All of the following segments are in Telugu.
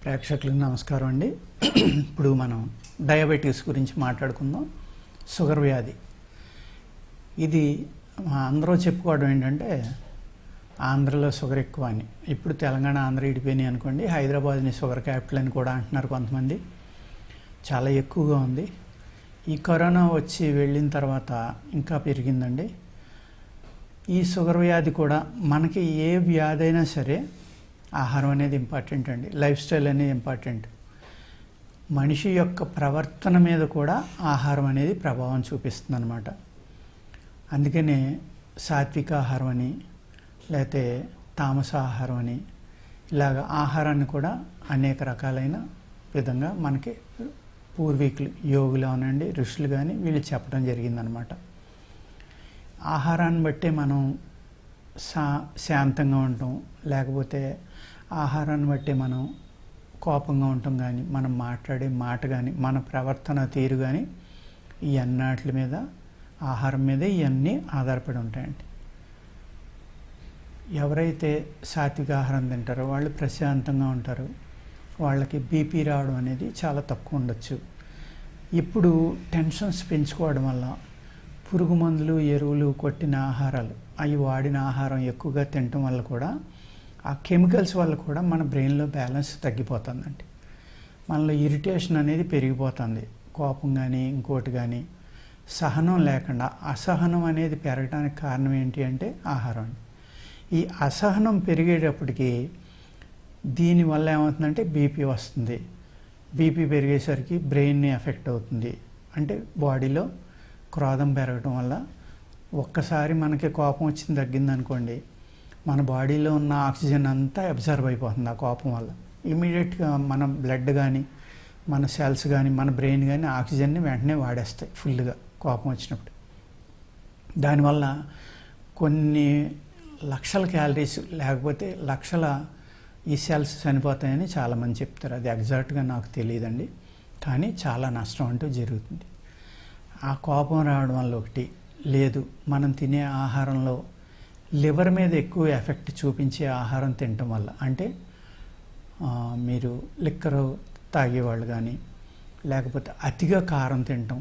ప్రేక్షకులకు నమస్కారం అండి. ఇప్పుడు మనం డయాబెటీస్ గురించి మాట్లాడుకుందాం. షుగర్ వ్యాధి ఇది అందరూ చెప్పుకోవడం ఏంటంటే ఆంధ్రలో షుగర్ ఎక్కువ అని. ఇప్పుడు తెలంగాణ ఆంధ్ర ఇడిపోయినాయి అనుకోండి, హైదరాబాద్ని షుగర్ క్యాపిటల్ అని కూడా అంటున్నారు కొంతమంది. చాలా ఎక్కువగా ఉంది. ఈ కరోనా వచ్చి వెళ్ళిన తర్వాత ఇంకా పెరిగిందండి. ఈ షుగర్ వ్యాధి కూడా మనకి ఏ వ్యాధి అయినా సరే ఆహారం అనేది ఇంపార్టెంట్ అండి. లైఫ్ స్టైల్ అనేది ఇంపార్టెంట్. మనిషి యొక్క ప్రవర్తన మీద కూడా ఆహారం అనేది ప్రభావం చూపిస్తుంది అన్నమాట. అందుకనే సాత్విక ఆహారం అని లేకపోతే తామస ఆహారం అని ఇలాగ ఆహారాన్ని కూడా అనేక రకాలైన విధంగా మనకి పూర్వీకులు యోగులు అనండి, ఋషులు కానీ వీళ్ళు చెప్పడం జరిగిందనమాట. ఆహారాన్ని బట్టే మనం శాంతంగా ఉంటాం, లేకపోతే ఆహారాన్ని బట్టి మనం కోపంగా ఉంటాం, కానీ మనం మాట్లాడే మాట కానీ మన ప్రవర్తన తీరు కానీ ఈ అన్నిటి మీద ఆహారం మీద ఇవన్నీ ఆధారపడి ఉంటాయండి. ఎవరైతే సాత్విక ఆహారం తింటారో వాళ్ళు ప్రశాంతంగా ఉంటారు. వాళ్ళకి బీపీ రావడం అనేది చాలా తక్కువ ఉండొచ్చు. ఇప్పుడు టెన్షన్స్ పెంచుకోవడం వల్ల పురుగు మందులు, ఎరువులు కొట్టిన ఆహారాలు, అవి వాడిన ఆహారం ఎక్కువగా తినటం వల్ల కూడా ఆ కెమికల్స్ వల్ల కూడా మన బ్రెయిన్లో బ్యాలెన్స్ తగ్గిపోతుందండి. మనలో ఇరిటేషన్ అనేది పెరిగిపోతుంది. కోపం కానీ ఇంకోటి కానీ సహనం లేకుండా అసహనం అనేది పెరగడానికి కారణం ఏంటి అంటే ఆహారం. ఈ అసహనం పెరిగేటప్పటికి దీనివల్ల ఏమవుతుందంటే బీపీ వస్తుంది. బీపీ పెరిగేసరికి బ్రెయిన్ని ఎఫెక్ట్ అవుతుంది. అంటే బాడీలో క్రోధం పెరగడం వల్ల ఒక్కసారి మనకి కోపం వచ్చింది తగ్గిందనుకోండి, మన బాడీలో ఉన్న ఆక్సిజన్ అంతా అబ్జర్వ్ అయిపోతుంది ఆ కోపం వల్ల. ఇమీడియట్గా మన బ్లడ్ కానీ మన సెల్స్ కానీ మన బ్రెయిన్ కానీ ఆక్సిజన్ని వెంటనే వాడేస్తాయి ఫుల్గా కోపం వచ్చినప్పుడు. దానివల్ల కొన్ని లక్షల క్యాలరీస్ లేకపోతే లక్షల ఈ సెల్స్ చనిపోతాయని చాలామంది చెప్తారు. అది ఎగ్జాక్ట్గా నాకు తెలియదండి, కానీ చాలా నష్టం అంటూ జరుగుతుంది. ఆ కోపం రావడం వల్ల ఒకటి లేదు, మనం తినే ఆహారంలో లివర్ మీద ఎక్కువ ఎఫెక్ట్ చూపించే ఆహారం తినటం వల్ల, అంటే మీరు లిక్కర్ తాగేవాళ్ళు కానీ లేకపోతే అతిగా కారం తినటం,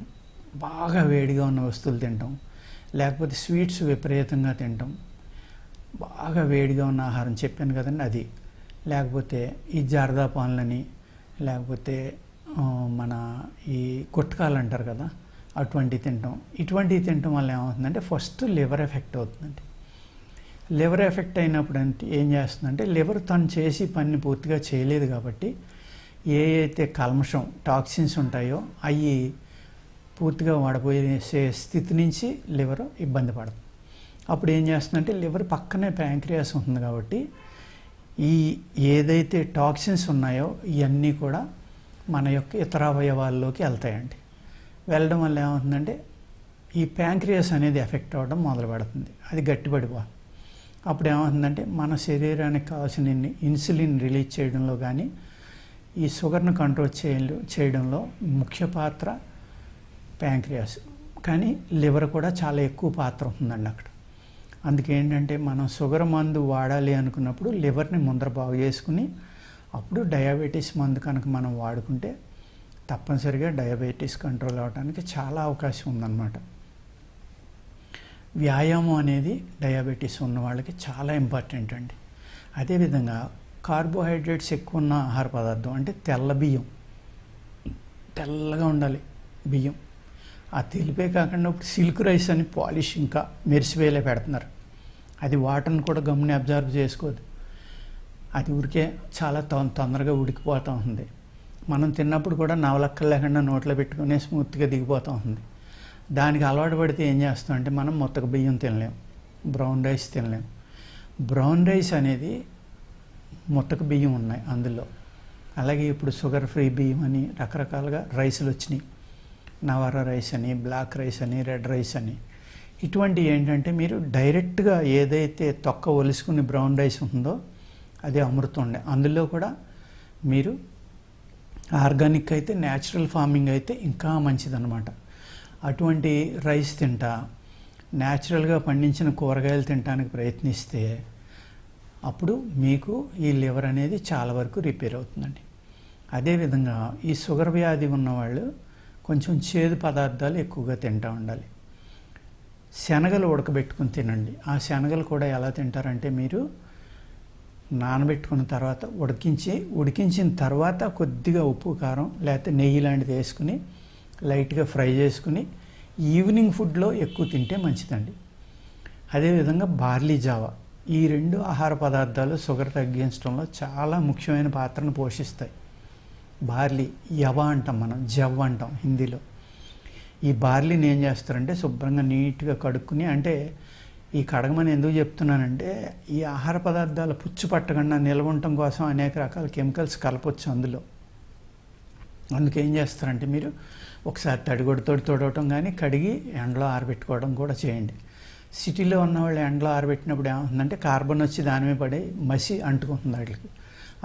బాగా వేడిగా ఉన్న వస్తువులు తినటం, లేకపోతే స్వీట్స్ విపరీతంగా తినటం, బాగా వేడిగా ఉన్న ఆహారం చెప్పాను కదండి అది, లేకపోతే ఈ జర్దా పాన్లని, లేకపోతే మన ఈ గుట్కాలు అంటారు కదా అటువంటివి తినటం. ఇటువంటివి తినటం వల్ల ఏమవుతుందంటే ఫస్ట్ లివర్ ఎఫెక్ట్ అవుతుందండి. లివర్ ఎఫెక్ట్ అయినప్పుడు అంటే ఏం చేస్తుందంటే లివర్ తను చేసి పని పూర్తిగా చేయలేదు కాబట్టి ఏ అయితే కల్మషం టాక్సిన్స్ ఉంటాయో అవి పూర్తిగా వాడిపోయే స్థితి నుంచి లివర్ ఇబ్బంది పడుతుంది. అప్పుడు ఏం చేస్తుందంటే లివర్ పక్కనే ప్యాంక్రియాస్ ఉంటుంది కాబట్టి ఈ ఏదైతే టాక్సిన్స్ ఉన్నాయో ఇవన్నీ కూడా మన యొక్క ఇతర అవయవాల్లోకి వెళ్తాయండి. వెళ్ళడం వల్ల ఏమవుతుందంటే ఈ ప్యాంక్రియాస్ అనేది ఎఫెక్ట్ అవ్వడం మొదలు పెడుతుంది. అది గట్టిపడిపోతుంది. అప్పుడు ఏమవుతుందంటే మన శరీరానికి కావాల్సిన ఇన్సులిన్ రిలీజ్ చేయడంలో కానీ ఈ షుగర్ను కంట్రోల్ చేయడంలో ముఖ్య పాత్ర ప్యాంక్రియాస్, కానీ లివర్ కూడా చాలా ఎక్కువ పాత్ర ఉంటుందండి అక్కడ. అందుకేంటంటే మనం షుగర్ మందు వాడాలి అనుకున్నప్పుడు లివర్ని ముందర బాగు చేసుకుని అప్పుడు డయాబెటీస్ మందు కనుక మనం వాడుకుంటే తప్పనిసరిగా డయాబెటీస్ కంట్రోల్ అవ్వడానికి చాలా అవకాశం ఉందన్నమాట. వ్యాయామం అనేది డయాబెటీస్ ఉన్న వాళ్ళకి చాలా ఇంపార్టెంట్ అండి. అదేవిధంగా కార్బోహైడ్రేట్స్ ఎక్కువ ఉన్న ఆహార పదార్థం అంటే తెల్ల బియ్యం, తెల్లగా ఉండాలి బియ్యం. ఆ తెలిపే కాకుండా ఇప్పుడు సిల్క్ రైస్ అని పాలిష్ ఇంకా మెరిసిపోయేలా పెడుతున్నారు. అది వాటర్ని కూడా గమ్ముని అబ్జర్వ్ చేసుకోదు. అది ఊరికే చాలా తొందరగా ఉడికిపోతూ ఉంది. మనం తిన్నప్పుడు కూడా నవలక్కలు లేకుండా నోట్లో పెట్టుకునే స్మూత్గా దిగిపోతూ ఉంది. దానికి అలవాటు పడితే ఏం చేస్తాం అంటే మనం మొత్తకు బియ్యం తినలేం, బ్రౌన్ రైస్ తినలేం. బ్రౌన్ రైస్ అనేది మొత్తకు బియ్యం ఉన్నాయి అందులో. అలాగే ఇప్పుడు షుగర్ ఫ్రీ బియ్యం అని రకరకాలుగా రైసులు వచ్చినాయి. నవర రైస్ అని, బ్లాక్ రైస్ అని, రెడ్ రైస్ అని. ఇటువంటి ఏంటంటే మీరు డైరెక్ట్గా ఏదైతే తొక్క ఒలుసుకుని బ్రౌన్ రైస్ ఉందో అది అమృతం ఉండే. అందులో కూడా మీరు ఆర్గానిక్ అయితే న్యాచురల్ ఫార్మింగ్ అయితే ఇంకా మంచిదన్నమాట. అటువంటి రైస్ తింటా న్యాచురల్గా పండించిన కూరగాయలు తినడానికి ప్రయత్నిస్తే అప్పుడు మీకు ఈ లివర్ అనేది చాలా వరకు రిపేర్ అవుతుందండి. అదేవిధంగా ఈ షుగర్ వ్యాధి ఉన్నవాళ్ళు కొంచెం చేదు పదార్థాలు ఎక్కువగా తింటూ ఉండాలి. శనగలు ఉడకబెట్టుకుని తినండి. ఆ శనగలు కూడా ఎలా తింటారంటే మీరు నానబెట్టుకున్న తర్వాత ఉడికించిన తర్వాత కొద్దిగా ఉప్పు కారం లేకపోతే నెయ్యి లాంటిది వేసుకుని లైట్గా ఫ్రై చేసుకుని ఈవినింగ్ ఫుడ్లో ఎక్కువ తింటే మంచిదండి. అదేవిధంగా బార్లీ జావా, ఈ 2 ఆహార పదార్థాలు షుగర్ తగ్గించడంలో చాలా ముఖ్యమైన పాత్రను పోషిస్తాయి. బార్లీ యవ అంటాం, మనం జవ్ అంటాం హిందీలో. ఈ బార్లీని ఏం చేస్తారంటే శుభ్రంగా నీట్గా కడుక్కుని, అంటే ఈ కడగమని ఎందుకు చెప్తున్నానంటే ఈ ఆహార పదార్థాలు పుచ్చు పట్టకుండా నిల్వ ఉండటం కోసం అనేక రకాల కెమికల్స్ కలపొచ్చు అందులో. అందుకేం చేస్తారంటే మీరు ఒకసారి తడిగొడితో తొడవటం కానీ కడిగి ఎండలో ఆరబెట్టుకోవడం కూడా చేయండి. సిటీలో ఉన్న వాళ్ళు ఎండలో ఆరబెట్టినప్పుడు ఏమవుతుందంటే కార్బన్ వచ్చి దాని మీద పడి మసి అంటుకుంటుంది వాటికి.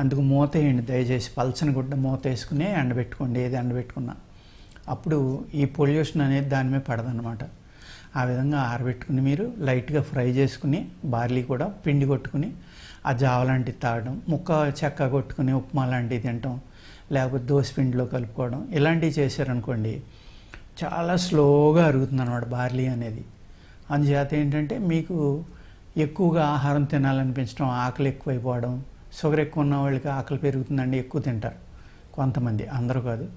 అందుకు మూత వేయండి దయచేసి, పల్చని గుడ్డ మూత వేసుకుని ఎండబెట్టుకోండి, ఏది ఎండబెట్టుకున్నా. అప్పుడు ఈ పొల్యూషన్ అనేది దాని మీద పడదన్నమాట. ఆ విధంగా ఆరబెట్టుకుని మీరు లైట్గా ఫ్రై చేసుకుని బార్లీ కూడా పిండి కొట్టుకుని ఆ జావ లాంటివి తాగడం, ముక్క చెక్క కొట్టుకుని ఉప్మా లాంటివి తినటం, లేకపోతే దోశ పిండిలో కలుపుకోవడం, ఇలాంటివి చేశారనుకోండి చాలా స్లోగా అరుగుతుంది అన్నమాట బార్లీ అనేది. అందుచేత ఏంటంటే మీకు ఎక్కువగా ఆహారం తినాలనిపించడం, ఆకలి ఎక్కువైపోవడం, షుగర్ ఎక్కువ ఉన్న వాళ్ళకి ఆకలి పెరుగుతుందండి, ఎక్కువ తింటారు కొంతమంది, అందరూ కాదు.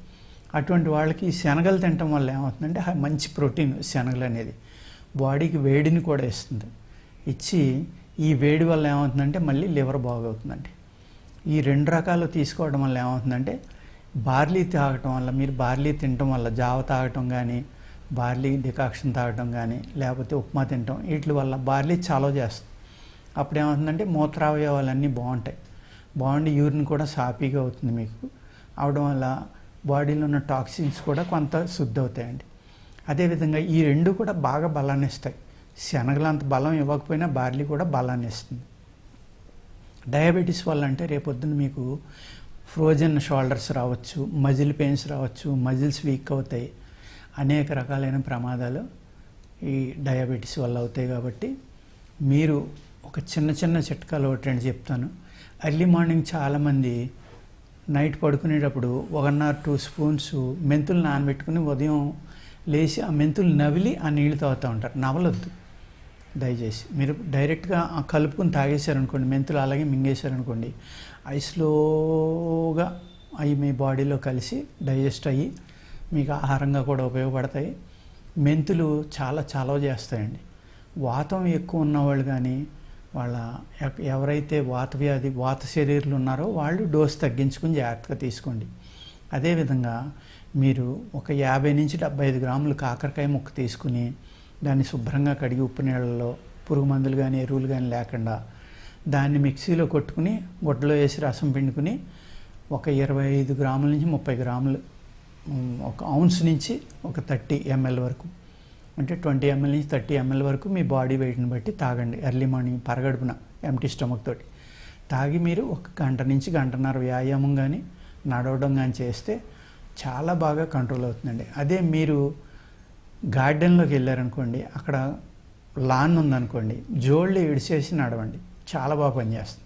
అటువంటి వాళ్ళకి శనగలు తినటం వల్ల ఏమవుతుందంటే మంచి ప్రోటీన్ శనగలు అనేది బాడీకి వేడిని కూడా ఇచ్చి ఈ వేడి వల్ల ఏమవుతుందంటే మళ్ళీ లివర్ బాగవుతుందండి. ఈ 2 రకాలు తీసుకోవడం వల్ల ఏమవుతుందంటే బార్లీ తాగటం వల్ల, మీరు బార్లీ తినటం వల్ల, జావ తాగటం కానీ బార్లీ డికాక్షన్ తాగటం కానీ లేకపోతే ఉప్మా తినటం, వీటి వల్ల బార్లీ చలవ చేస్తుంది. అప్పుడు ఏమవుతుందంటే మూత్రావయవాలన్నీ బాగుండి యూరిన్ కూడా సాఫీగా అవుతుంది మీకు. అవడం వల్ల బాడీలో ఉన్న టాక్సిన్స్ కూడా కొంత శుద్ధి అవుతాయండి. అదేవిధంగా ఈ 2 కూడా బాగా బలాన్ని ఇస్తాయి. శనగలు అంత బలం ఇవ్వకపోయినా బార్లీ కూడా బలాన్ని ఇస్తుంది. డయాబెటీస్ వల్ల అంటే రేపొద్దున మీకు ఫ్రోజన్ షోల్డర్స్ రావచ్చు, మజిల్ పెయిన్స్ రావచ్చు, మజిల్స్ వీక్ అవుతాయి, అనేక రకాలైన ప్రమాదాలు ఈ డయాబెటీస్ వల్ల అవుతాయి. కాబట్టి మీరు ఒక చిన్న చిట్కాలు ఒకటి చెప్తాను. ఎర్లీ మార్నింగ్ చాలామంది నైట్ పడుకునేటప్పుడు 1 or 2 స్పూన్స్ మెంతులు నానబెట్టుకుని ఉదయం లేచి ఆ మెంతులు నవిలి ఆ నీళ్ళు తాగుతూ ఉంటారు. నవలొద్దు దయచేసి. మీరు డైరెక్ట్గా కలుపుకొని తాగేశారనుకోండి, మెంతులు అలాగే మింగేశారనుకోండి, అవి స్లోగా అవి మీ బాడీలో కలిసి డైజెస్ట్ అయ్యి మీకు ఆహారంగా కూడా ఉపయోగపడతాయి. మెంతులు చాలా చలవ చేస్తాయండి. వాతం ఎక్కువ ఉన్నవాళ్ళు కానీ ఎవరైతే వాత శరీరాలు ఉన్నారో వాళ్ళు డోసు తగ్గించుకుని జాగ్రత్తగా తీసుకోండి. అదేవిధంగా మీరు ఒక 50 నుంచి 75 గ్రాములు కాకరకాయ ముక్క తీసుకుని దాన్ని శుభ్రంగా కడిగి ఉప్పు నీళ్ళలో పురుగు మందులు కానీ ఎరువులు కానీ లేకుండా దాన్ని మిక్సీలో కొట్టుకుని గుడ్డలో వేసి రసం పిండుకుని ఒక 25 గ్రాముల నుంచి 30 గ్రాములు, 1 ounce నుంచి ఒక 30 ml వరకు, అంటే 20 ml నుంచి 30 ml వరకు మీ బాడీ వెయిట్ని బట్టి తాగండి. ఎర్లీ మార్నింగ్ పరగడుపున ఎంటీ స్టమక్ తోటి తాగి మీరు 1 గంట నుంచి 1.5 గంటల వ్యాయామం కానీ నడవడం కానీ చేస్తే చాలా బాగా కంట్రోల్ అవుతుందండి. అదే మీరు గార్డెన్లోకి వెళ్ళారనుకోండి, అక్కడ లాన్ ఉందనుకోండి, జోళ్ళు ఇడిచేసి నడవండి, చాలా బాగా పనిచేస్తుంది.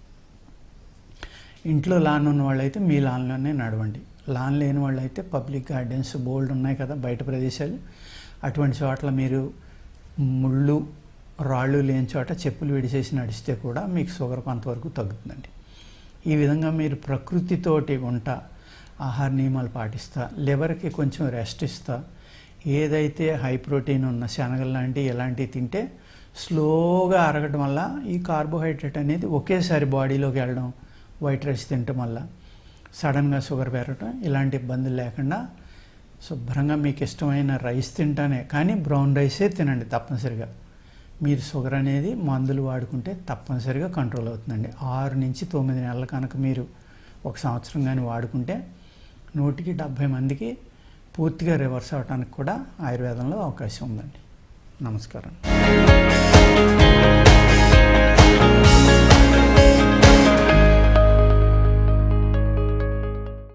ఇంట్లో లాన్ ఉన్న వాళ్ళైతే మీ లాన్లోనే నడవండి. లాన్ లేని వాళ్ళైతే పబ్లిక్ గార్డెన్స్ బోల్డ్ ఉన్నాయి కదా బయట ప్రదేశాలు, అటువంటి చోట్ల మీరు ముళ్ళు రాళ్ళు లేని చోట చెప్పులు విడిచేసి నడిస్తే కూడా మీకు షుగర్ కొంతవరకు తగ్గుతుందండి. ఈ విధంగా మీరు ప్రకృతితోటి ఆహార నియమాలు పాటిస్తా, లివర్కి కొంచెం రెస్ట్ ఇస్తా, ఏదైతే హై ప్రోటీన్ ఉన్న శనగలు లాంటివి ఇలాంటివి తింటే స్లోగా అరగడం వల్ల ఈ కార్బోహైడ్రేట్ అనేది ఒకేసారి బాడీలోకి వెళ్ళడం, వైట్ రైస్ తినటం వల్ల సడన్గా షుగర్ పెరగటం, ఇలాంటి ఇబ్బందులు లేకుండా శుభ్రంగా మీకు ఇష్టమైన రైస్ తింటానే, కానీ బ్రౌన్ రైసే తినండి తప్పనిసరిగా. మీరు షుగర్ అనేది మందులు వాడుకుంటే తప్పనిసరిగా కంట్రోల్ అవుతుందండి. 6 నుంచి 9 నెలల కనుక మీరు 1 సంవత్సరం కానీ వాడుకుంటే 100కి 70 మందికి పూర్తిగా రివర్స్ అవడానికి కూడా ఆయుర్వేదంలో అవకాశం ఉందండి. నమస్కారం.